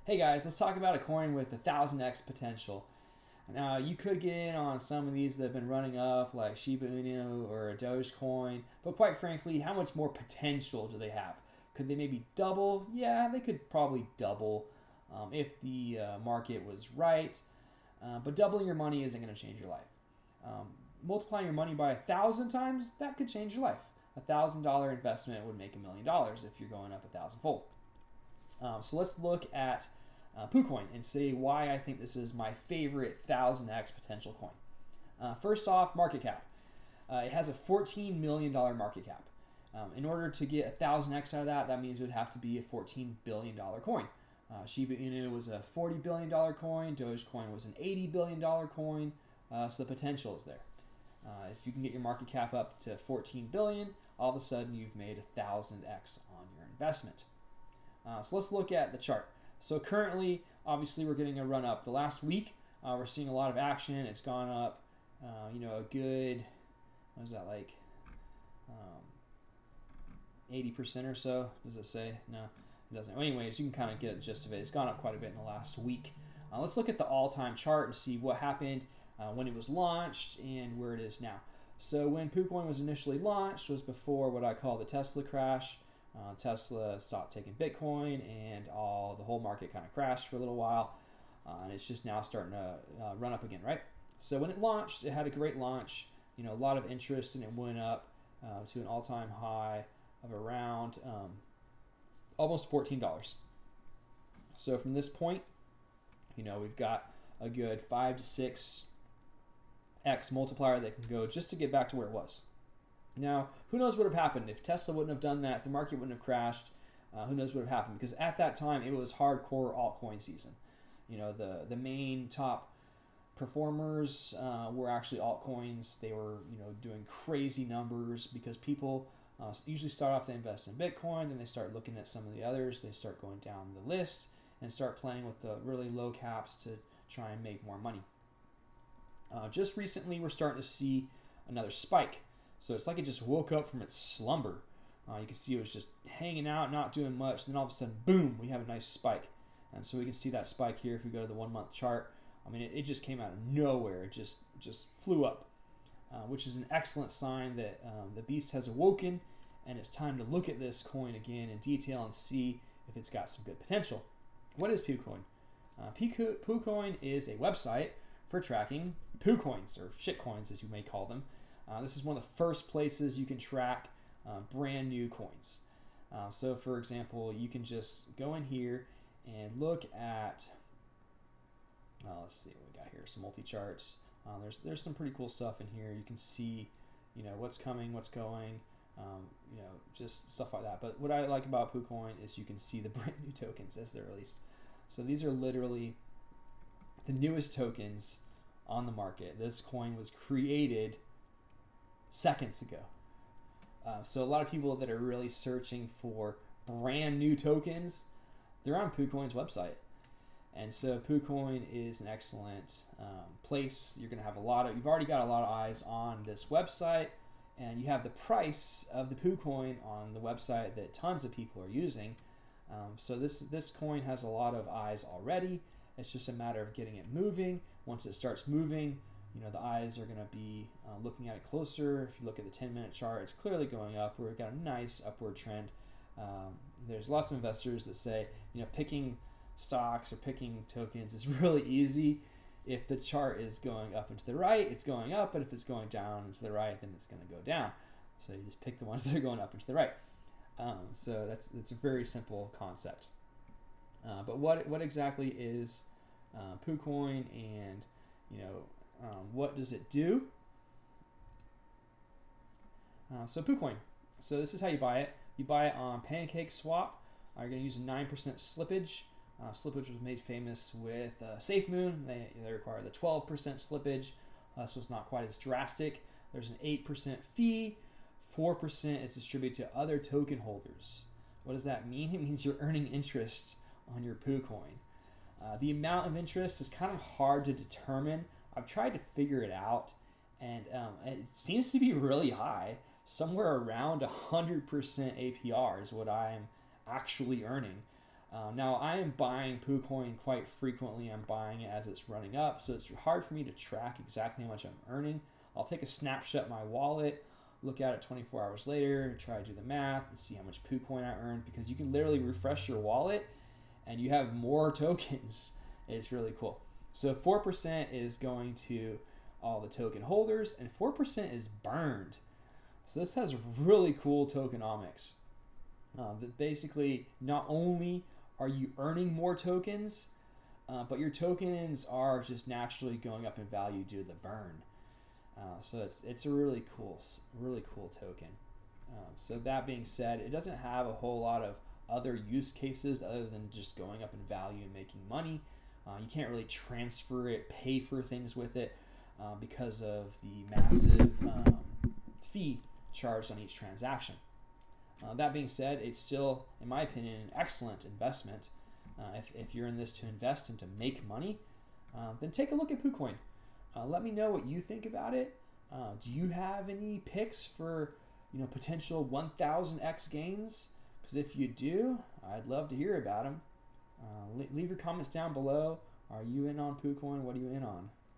Hey guys, let's talk about a coin with 1000x potential. Now, you could get in on some of these that have been running up, like Shiba Inu or a Dogecoin, but quite frankly, how much more potential do they have? Could they maybe double? Yeah, they could probably double if the market was right, but doubling your money isn't going to change your life. Multiplying your money by 1,000 times, that could change your life. $1,000 investment would make $1 million if you're going up 1,000-fold. So let's look at Poocoin and say why I think this is my favorite 1000x potential coin. First off, market cap. It has a $14 million market cap. In order to get 1000x out of that, that means it would have to be a $14 billion coin. Shiba Inu was a $40 billion coin. Dogecoin was an $80 billion coin. So the potential is there. If you can get your market cap up to 14 billion, all of a sudden you've made 1000x on your investment. So let's look at the chart. So currently, obviously, we're getting a run up. The last week, we're seeing a lot of action. It's gone up, a good, what is that, like 80% or so? Does it say? No, it doesn't. Well, anyways, you can kind of get the gist of it. It's gone up quite a bit in the last week. Let's look at the all-time chart and see what happened when it was launched and where it is now. So when Poocoin was initially launched, was before what I call the Tesla crash. Tesla stopped taking Bitcoin, and the whole market kind of crashed for a little while, and it's just now starting to run up again, right? So when it launched, it had a great launch, a lot of interest, and it went up to an all-time high of around almost $14. So from this point, we've got a good 5 to 6x multiplier that can go just to get back to where it was. Now, who knows what would have happened if Tesla wouldn't have done that? The market wouldn't have crashed. Who knows what would have happened? Because at that time, it was hardcore altcoin season. The main top performers were actually altcoins. They were doing crazy numbers because people usually start off, they invest in Bitcoin, then they start looking at some of the others. They start going down the list and start playing with the really low caps to try and make more money. Just recently, we're starting to see another spike. So it's like it just woke up from its slumber. You can see it was just hanging out, not doing much. Then all of a sudden, boom, we have a nice spike. And so we can see that spike here if we go to the 1 month chart. I mean, it just came out of nowhere. It just flew up, which is an excellent sign that the beast has awoken, and it's time to look at this coin again in detail and see if it's got some good potential. What is Poocoin? Poocoin is a website for tracking Poocoins, or shitcoins as you may call them. This is one of the first places you can track brand new coins. So for example, you can just go in here and look at, let's see what we got here, some multi-charts. There's some pretty cool stuff in here. You can see, what's coming, what's going, just stuff like that. But what I like about Poocoin is you can see the brand new tokens as they're released. So these are literally the newest tokens on the market. This coin was created seconds ago. So a lot of people that are really searching for brand new tokens, they're on Poocoin's website. And so Poocoin is an excellent place. You're going to have you've already got a lot of eyes on this website, and you have the price of the Poocoin on the website that tons of people are using. So this coin has a lot of eyes already. It's just a matter of getting it moving. Once it starts moving, the eyes are going to be looking at it closer. If you look at the 10-minute chart, it's clearly going up. We've got a nice upward trend. There's lots of investors that say, picking stocks or picking tokens is really easy. If the chart is going up and to the right, it's going up, but if it's going down and to the right, then it's going to go down. So you just pick the ones that are going up and to the right. So that's a very simple concept. But what exactly is Poocoin, and what does it do? So Poocoin. So this is how you buy it. You buy it on Pancake Swap. You're going to use a 9% slippage. Slippage was made famous with SafeMoon. They require the 12% slippage, so it's not quite as drastic. There's an 8% fee. 4% is distributed to other token holders. What does that mean? It means you're earning interest on your Poocoin. The amount of interest is kind of hard to determine. I've tried to figure it out, and it seems to be really high. Somewhere around 100% APR is what I'm actually earning. Now I am buying Poocoin quite frequently. I'm buying it as it's running up, so it's hard for me to track exactly how much I'm earning. I'll take a snapshot of my wallet, look at it 24 hours later, try to do the math and see how much Poocoin I earned, because you can literally refresh your wallet and you have more tokens. It's really cool. So 4% is going to all the token holders and 4% is burned. So this has really cool tokenomics. That basically not only are you earning more tokens, but your tokens are just naturally going up in value due to the burn. So it's a really cool token. So that being said, it doesn't have a whole lot of other use cases other than just going up in value and making money. You can't really transfer it, pay for things with it because of the massive fee charged on each transaction. That being said, it's still, in my opinion, an excellent investment. If you're in this to invest and to make money, then take a look at Poocoin. Let me know what you think about it. Do you have any picks for potential 1000x gains? Because if you do, I'd love to hear about them. Leave your comments down below. Are you in on Poocoin? What are you in on?